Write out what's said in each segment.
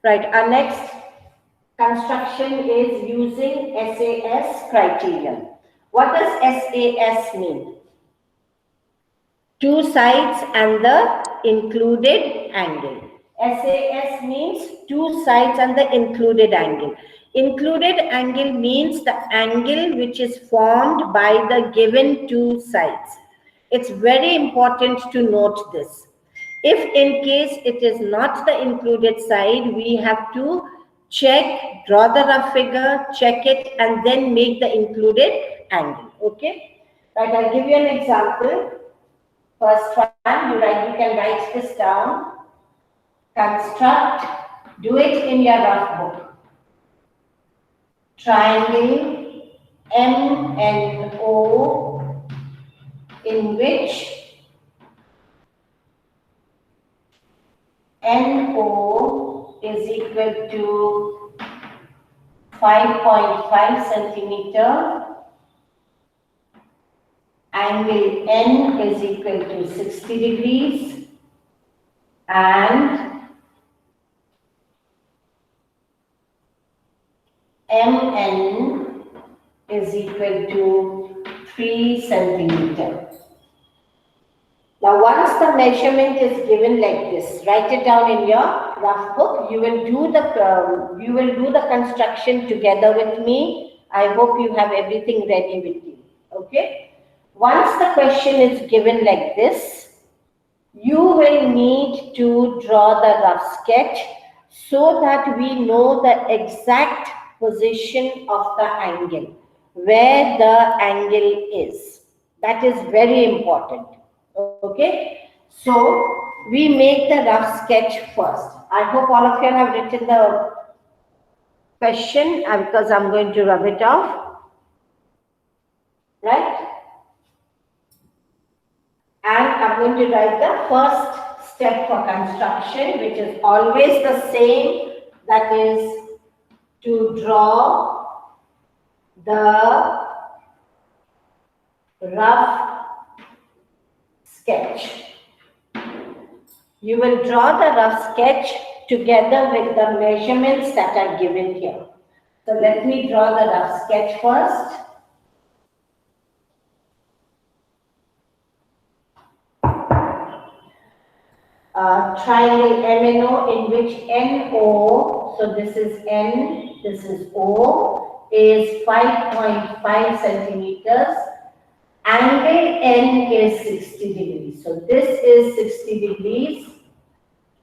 Right, our next construction is using SAS criteria. What does SAS mean? Two sides and the included angle. SAS means two sides and the included angle. Included angle means the angle which is formed by the given two sides. It's very important to note this. If in case it is not the included side, we have to check, draw the rough figure, check it, and then make the included angle. Okay? Right, I'll give you an example. First one, you can write this down. Construct, do it in your rough book. Triangle MNO in which NO is equal to 5.5 centimeter, angle N is equal to 60 degrees, and MN is equal to 3 centimeter. Now, once the measurement is given like this, write it down in your rough book. You will do the construction together with me. I hope you have everything ready with you. Okay. Once the question is given like this, you will need to draw the rough sketch so that we know the exact position of the angle, where the angle is. That is very important. Okay, so we make the rough sketch first. I hope all of you have written the question because I'm going to rub it off, right? And I'm going to write the first step for construction, which is always the same, that is to draw the rough sketch. You will draw the rough sketch together with the measurements that are given here. So let me draw the rough sketch first. Triangle MNO in which NO, so this is N, this is O, is 5.5 centimeters. Angle N is 60 degrees. So this is 60 degrees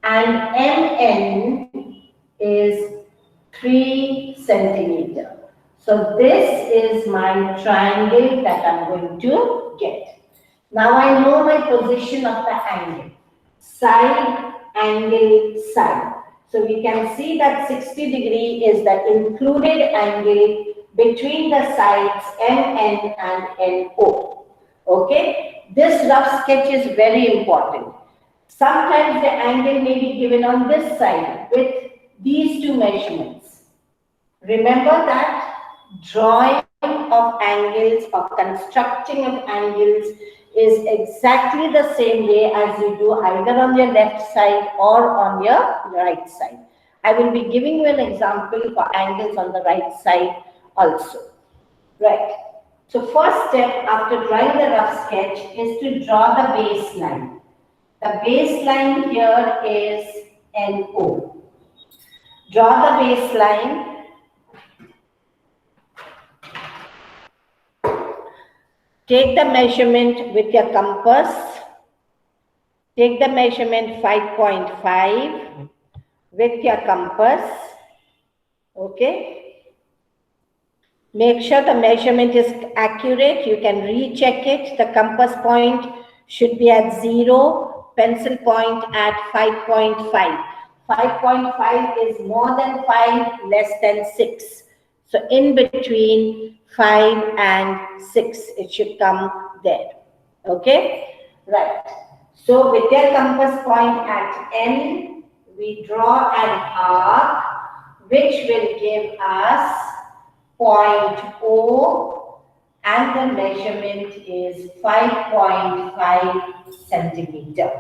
and MN is 3 centimeter. So this is my triangle that I'm going to get. Now I know my position of the angle. Side, angle, side. So we can see that 60 degree is the included angle between the sides MN and NO. Okay, this rough sketch is very important. Sometimes the angle may be given on this side with these two measurements. Remember that drawing of angles or constructing of angles is exactly the same way as you do either on your left side or on your right side. I will be giving you an example for angles on the right side also. Right. So first step after drawing the rough sketch is to draw the baseline. The baseline here is NO. Draw the baseline. Take the measurement with your compass. Take the measurement 5.5 with your compass. Okay. Make sure the measurement is accurate. You can recheck it. The compass point should be at 0, pencil point at 5.5. 5.5 is more than 5, less than 6. So in between 5 and 6, it should come there. Okay? Right. So with your compass point at N, we draw an arc which will give us point O, and the measurement is 5.5 centimeter.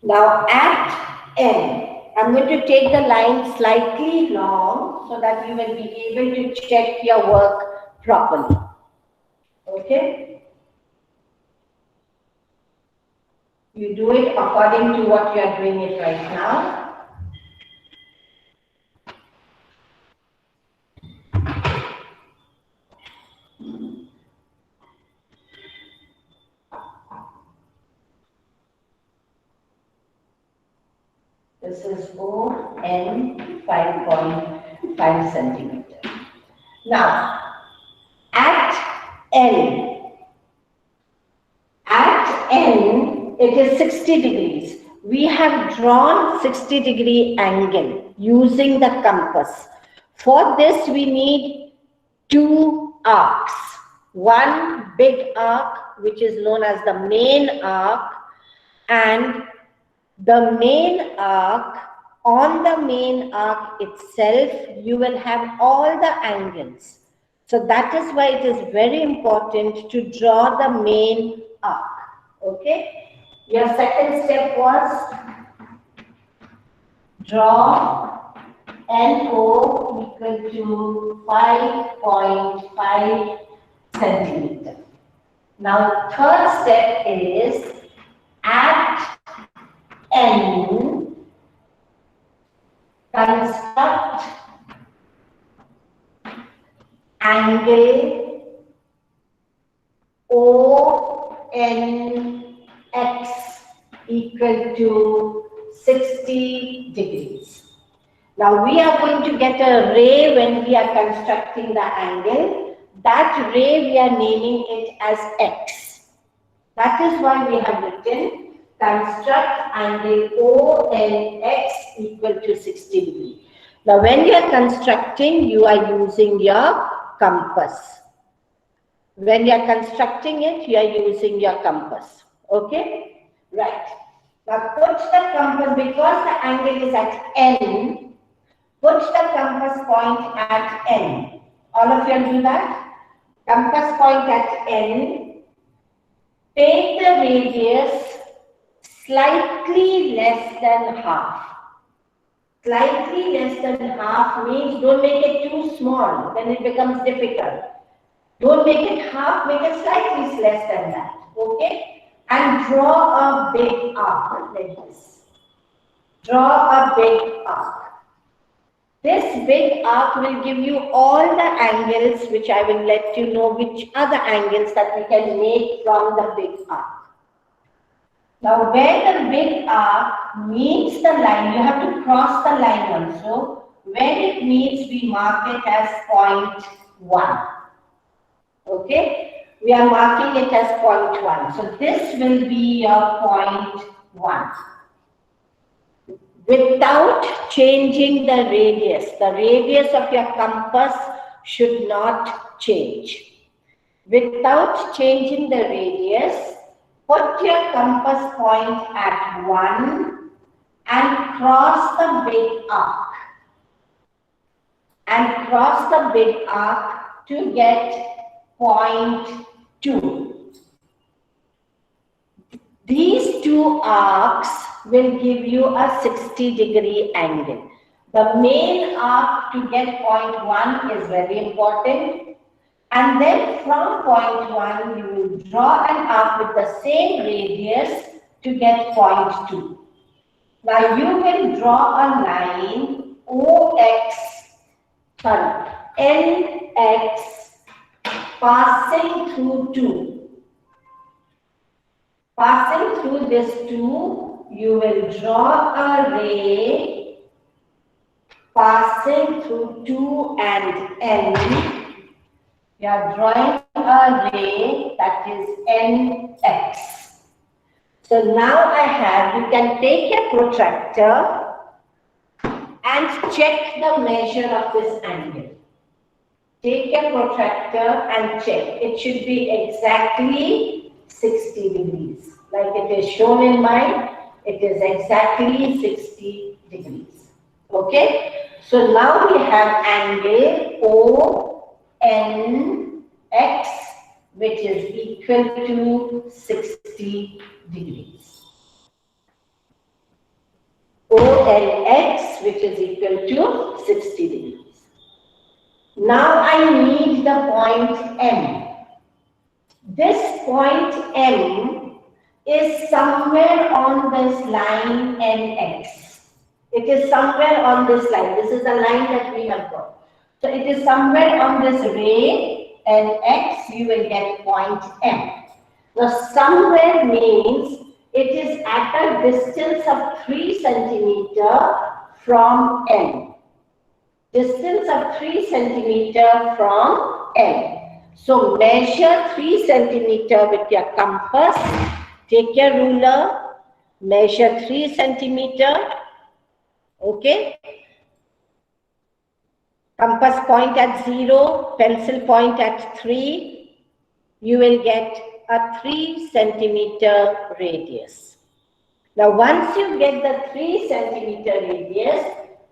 Now at N, I'm going to take the line slightly long so that you will be able to check your work properly. Okay? You do it according to what you are doing it right now. This is ON 5.5 centimeter. Now, at N, it is 60 degrees. We have drawn 60-degree angle using the compass. For this, we need two arcs. One big arc, which is known as the main arc, and the main arc. On the main arc itself, you will have all the angles. So that is why it is very important to draw the main arc. Okay? Your second step was draw NO equal to 5.5 centimeter. Now, third step is at N, construct angle ONX equal to 60 degrees. Now we are going to get a ray when we are constructing the angle. That ray we are naming it as X. That is why we have written construct angle ONX equal to 60 degrees. Now when you are constructing, you are using your compass. When you are constructing it, you are using your compass. Okay? Right. Now put the compass, because the angle is at N, put the compass point at N. All of you do that? Compass point at N. Take the radius slightly less than half. Slightly less than half means don't make it too small, then it becomes difficult. Don't make it half, make it slightly less than that. Okay? And draw a big arc like this. Draw a big arc. This big arc will give you all the angles, which I will let you know which are the angles that we can make from the big arc. Now, where the big arc meets the line, you have to cross the line also. Where it meets, we mark it as point 1. Okay? We are marking it as point 1. So, this will be your point 1. Without changing the radius of your compass should not change. Without changing the radius, put your compass point at 1 and cross the big arc. And cross the big arc to get point 2. These two arcs will give you a 60-degree angle. The main arc to get point 1 is very important. And then from point 1, you will draw an arc with the same radius to get point 2. Now you will draw a line NX passing through 2. Passing through this 2, you will draw a ray passing through 2 and N. You are drawing a ray that is NX. So now you can take a protractor and check the measure of this angle. Take a protractor and check. It should be exactly 60 degrees. Like it is shown in mine, it is exactly 60 degrees. Okay? So now we have angle ONX, which is equal to 60 degrees. OLX, which is equal to 60 degrees. Now I need the point M. This point M is somewhere on this line NX. It is somewhere on this line. This is the line that we have got. So it is somewhere on this ray NX, you will get point M. Now somewhere means it is at a distance of 3 centimeter from N. Distance of 3 centimeter from N. So measure 3 centimeter with your compass. Take your ruler, measure 3 centimeter. Okay. Compass point at 0, pencil point at 3. You will get a 3 centimeter radius. Now once you get the 3 centimeter radius,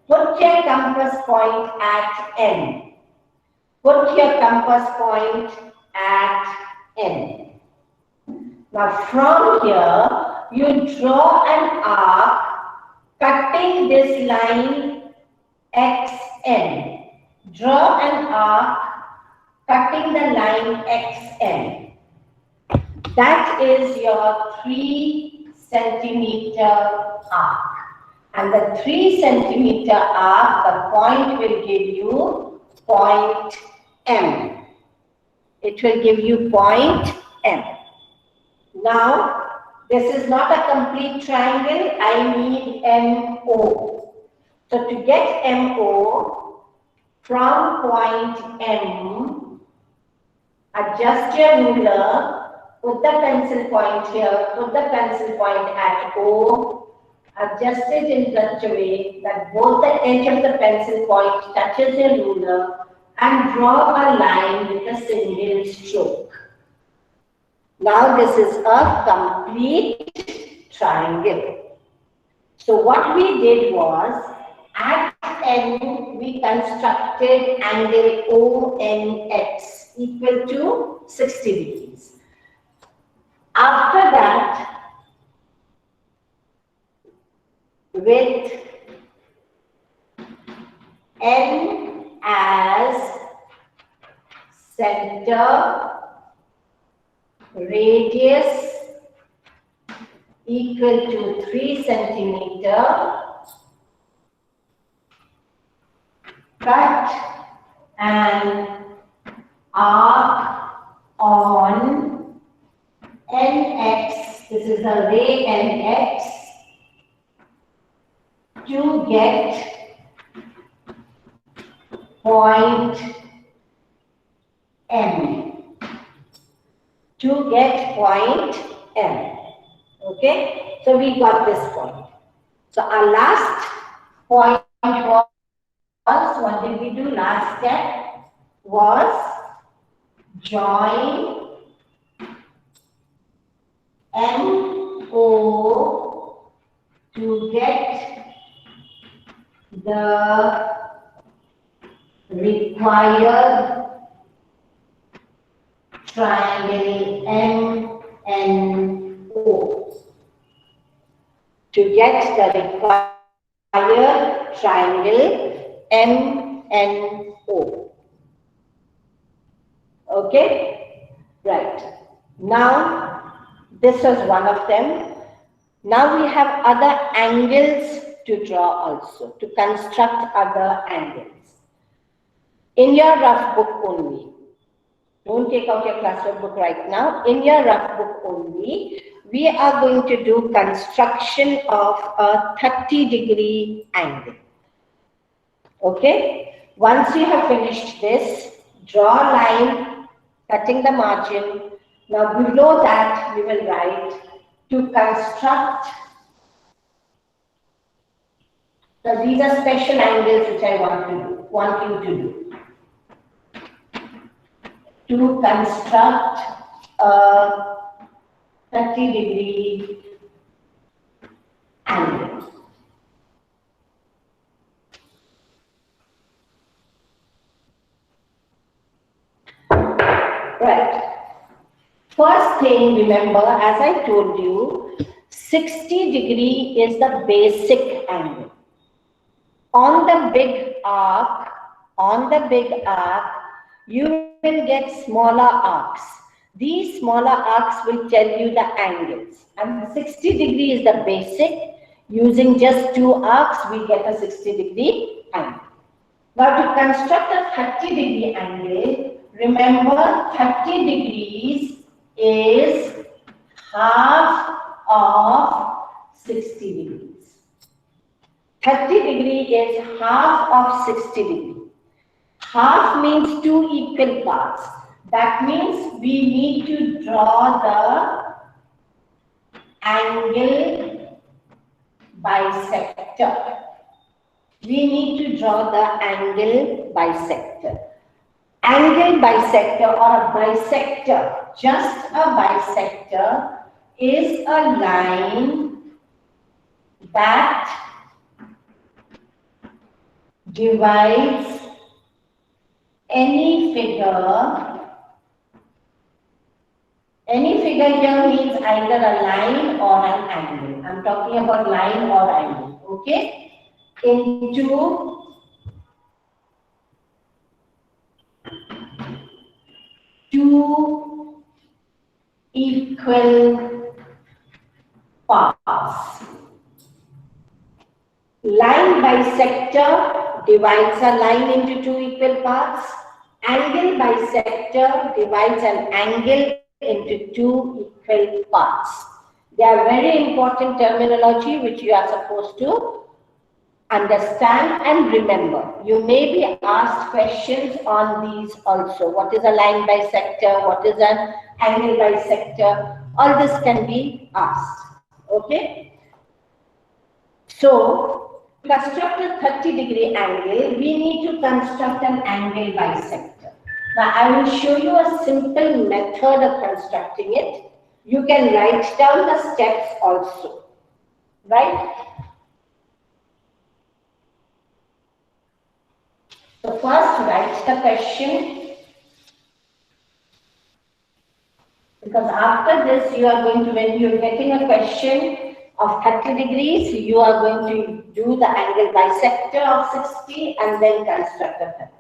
put your compass point at N. Put your compass point at N. Now from here, you draw an arc cutting this line XN. Draw an arc cutting the line XN. That is your 3 centimeter arc. And the 3 centimeter arc, the point will give you point M. It will give you point M. Now, this is not a complete triangle. I need MO. So to get MO, from point M, adjust your ruler, put the pencil point here, put the pencil point at O, adjust it in such a way that both the edge of the pencil point touches your ruler, and draw a line with a single stroke. Now this is a complete triangle. So what we did was, at N we constructed angle ONX equal to 60 degrees. After that, with N as center, radius equal to 3 centimeter, cut an arc on NX, this is a ray NX, to get point M. To get point M. Okay, so we got this point. So our last point was, what did we do? Last step was join MO to get the required triangle MNO. To get the required triangle MNO. Okay? Right. Now, this was one of them. Now we have other angles to draw also, to construct other angles. In your rough book only, don't take out your classwork book right now. In your rough book only, we are going to do construction of a 30-degree angle. Okay? Once you have finished this, draw a line, cutting the margin. Now below that, you will write to construct. So these are special angles which I want you to do. To construct a 30-degree angle. Right. First thing, remember, as I told you, 60-degree is the basic angle. On the big arc, you will get smaller arcs. These smaller arcs will tell you the angles. And 60-degree is the basic. Using just 2 arcs, we get a 60-degree angle. Now to construct a 30-degree angle, remember 30 degrees is half of 60 degrees. 30 degree is half of 60 degree. Half means 2 equal parts. That means we need to draw the angle bisector. We need to draw the angle bisector. Angle bisector or a bisector, just a bisector, is a line that divides any figure. Any figure here means either a line or an angle. I'm talking about line or angle, okay? Into two equal parts. Line bisector divides a line into 2 equal parts. Angle bisector divides an angle into 2 equal parts. They are very important terminology which you are supposed to understand and remember. You may be asked questions on these also. What is a line bisector? What is an angle bisector? All this can be asked. Okay? So, to construct a 30-degree angle, we need to construct an angle bisector. Now, I will show you a simple method of constructing it. You can write down the steps also. Right? So first write the question, because after this you are going to, when you are getting a question of 30 degrees, you are going to do the angle bisector of 60 and then construct a 30.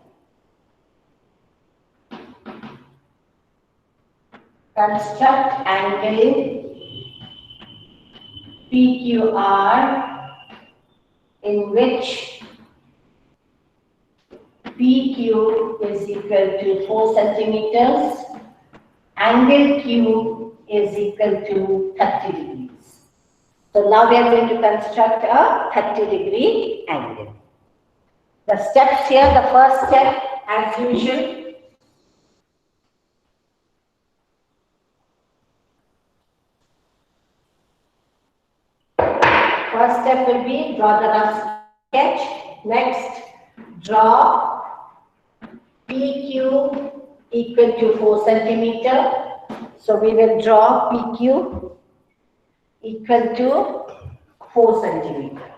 Construct angle PQR in which PQ is equal to 4 centimeters, angle Q is equal to 30 degrees. So now we are going to construct a 30-degree angle. The steps here, the first step as usual, first step will be draw the rough sketch. Next, draw PQ equal to 4 centimeter. So we will draw PQ equal to 4 centimeter.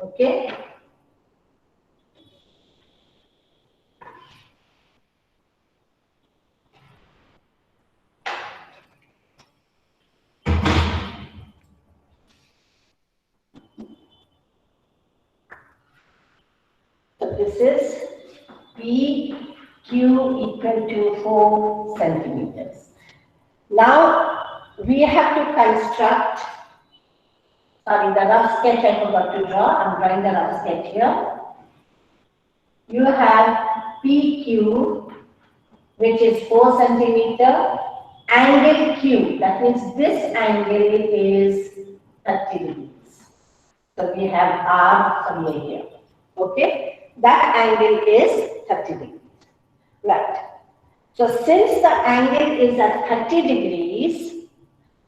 Okay. So this is PQ equal to 4 centimeters. Now we have to construct, sorry, the rough sketch I forgot to draw. I'm drawing the rough sketch here. You have PQ, which is 4 centimeter, angle Q, that means this angle is 30 degrees. So we have R somewhere here. Okay. That angle is 30 degrees. Right. So since the angle is at 30 degrees,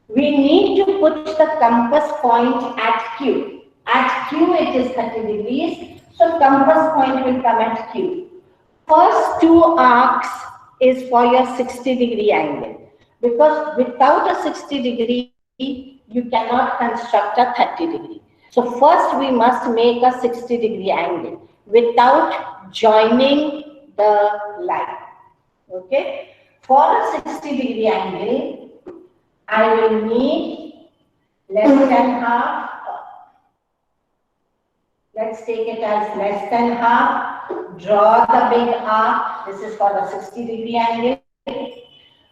we need to put the compass point at Q. At Q it is 30 degrees, so compass point will come at Q. First 2 arcs is for your 60-degree angle, because without a 60 degree, you cannot construct a 30 degree. So first we must make a 60-degree angle without joining the line. Okay. For a 60-degree angle, I will need less than half. Let's take it as less than half. Draw the big arc. This is for the 60-degree angle.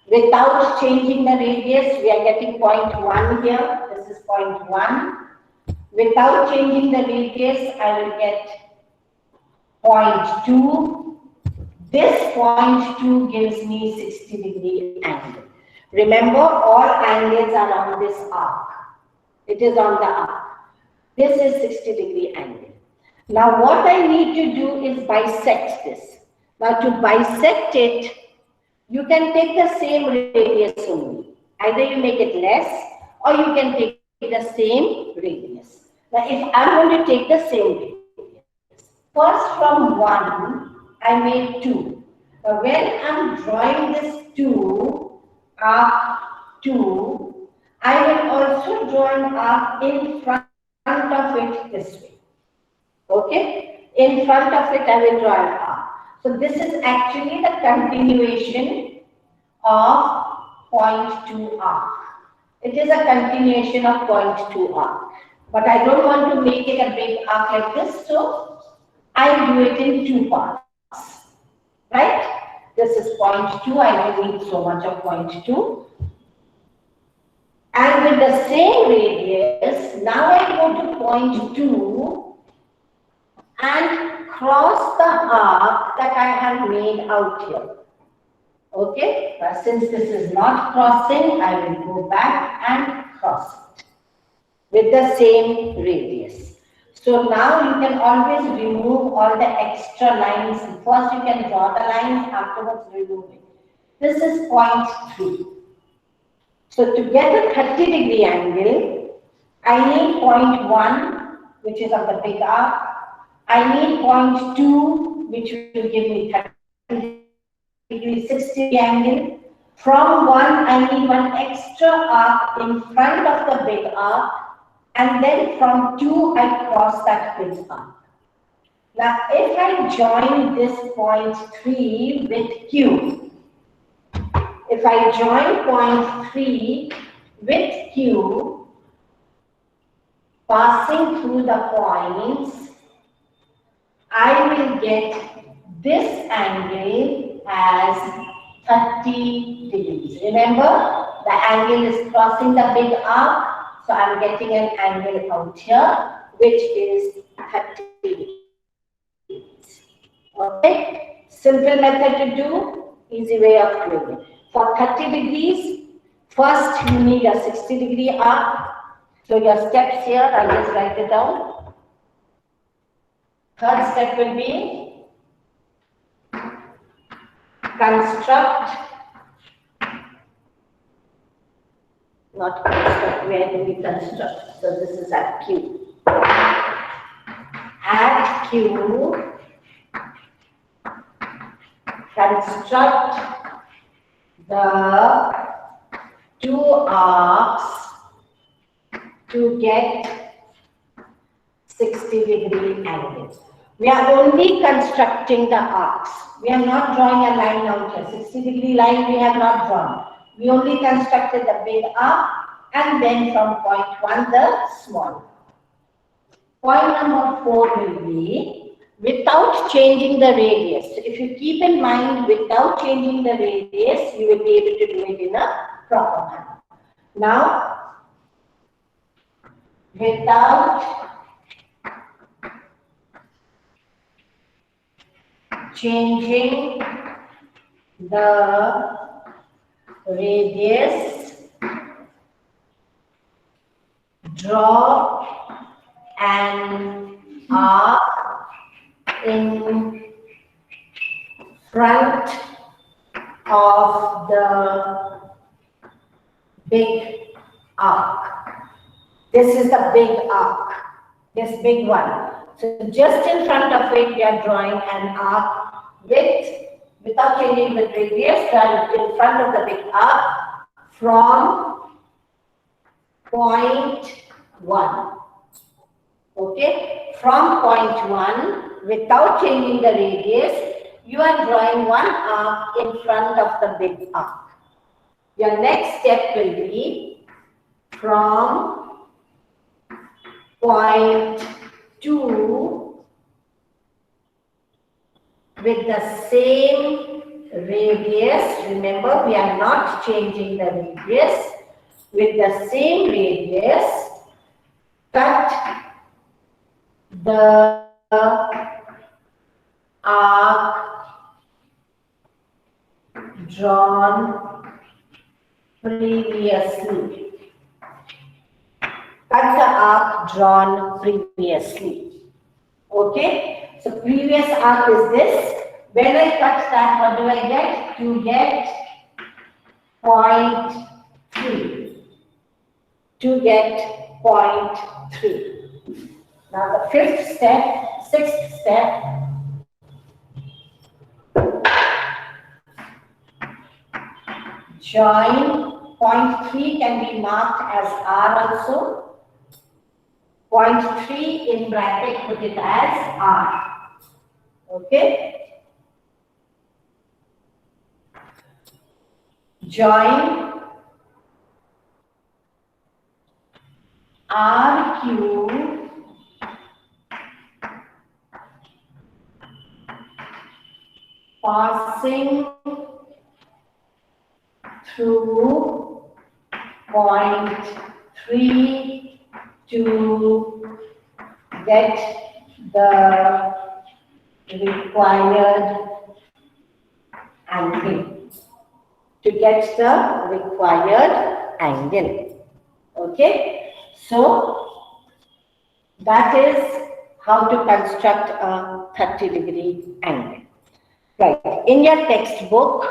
Without changing the radius, we are getting 0.1 here. This is 0.1. Without changing the radius, I will get 0.2. This 0.2 gives me 60-degree angle. Remember, all angles are on this arc. It is on the arc. This is 60-degree angle. Now what I need to do is bisect this. Now to bisect it, you can take the same radius only. Either you make it less or you can take the same radius. Now if I'm going to take the same radius, first from 1, I made 2. Now when I'm drawing this 2, arc 2, I will also draw an arc in front of it this way. Okay? In front of it, I will draw an arc. So this is actually the continuation of 0.2 arc. It is a continuation of 0.2 arc. But I don't want to make it a big arc like this, so I do it in 2 parts. Right? This is 0.2. I don't need so much of 0.2. And with the same radius, now I go to 0.2 and cross the arc that I have made out here. Okay, but since this is not crossing, I will go back and cross it with the same radius. So now you can always remove all the extra lines. First you can draw the lines, afterwards remove it. This is 0.3. So to get a 30-degree angle, I need 0.1, which is of the big arc. I need 0.2, which will give me 30-degree, 60-degree angle. From 1, I need one extra arc in front of the big arc. And then from 2, I cross that big arc. Now, if I join this 0.3 with Q, if I join 0.3 with Q, passing through the points, I will get this angle as 30 degrees. Remember, the angle is crossing the big arc, so I'm getting an angle out here, which is 30 degrees. Okay, simple method to do, easy way of doing it. For 30 degrees, first you need a 60-degree arc. So your steps here, I'll just write it down. Third step will be construct, not construct, where do we construct? So this is at Q. At Q, construct the 2 arcs to get 60-degree angles. We are only constructing the arcs. We are not drawing a line out here. 60-degree line we have not drawn. We only constructed the big arc and then from point 1 the small. Point number 4 will be without changing the radius. So if you keep in mind, without changing the radius, you will be able to do it in a proper manner. Now, without changing the radius, draw an arc in front of the big arc. This is the big arc, this big one. So just in front of it, we are drawing an arc without changing the radius, in front of the big arc from point 1. Okay, from point 1, without changing the radius, you are drawing one arc in front of the big arc. Your next step will be from 0.2 with the same radius. Remember, we are not changing the radius. With the same radius, cut the arc drawn previously. Cut the arc drawn previously. Okay, so previous arc is this. When I cut that, what do I get? You get 0.3. To get 0.3. Now the sixth step, join 0.3 can be marked as R also. 0.3 in bracket, put it as R. Okay. Join RQ passing through 0.3 to get the required angle. Okay, so that is how to construct a 30-degree angle. Right, in your textbook,